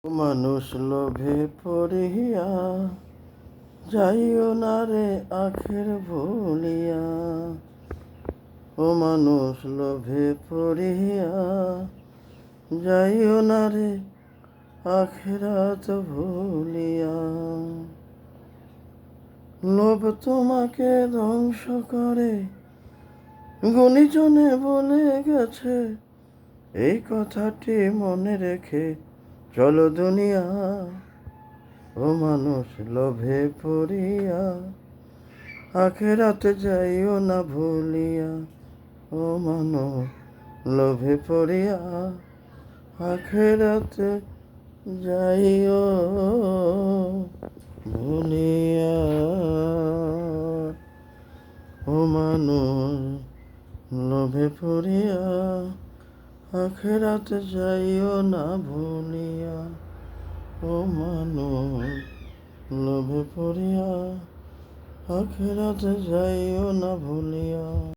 মানুষ লোভে পড়িয়া যাইও না রে আখের ভুলিয়া। ও মানুষ লোভে পড়িয়া যাইও না রে আখেরাত ভুলিয়া। লোভ তোমাকে ধ্বংস করে গুণীজনে বলে গেছে, এই কথাটি মনে রেখে চলো দুনিয়া। ও মানুষ লোভে পড়িয়া আখেরাতে যাইও না ভুলিয়া। ও মানুষ লোভে পড়িয়া আখেরাতে যাইও ভুলিয়া। ও মানুষ লোভে পড়িয়া আখেরাতে যাইও না ভুলিয়া। ও মানুষ লোভে পড়িয়া আখেরাতে যাইও না ভুলিয়া।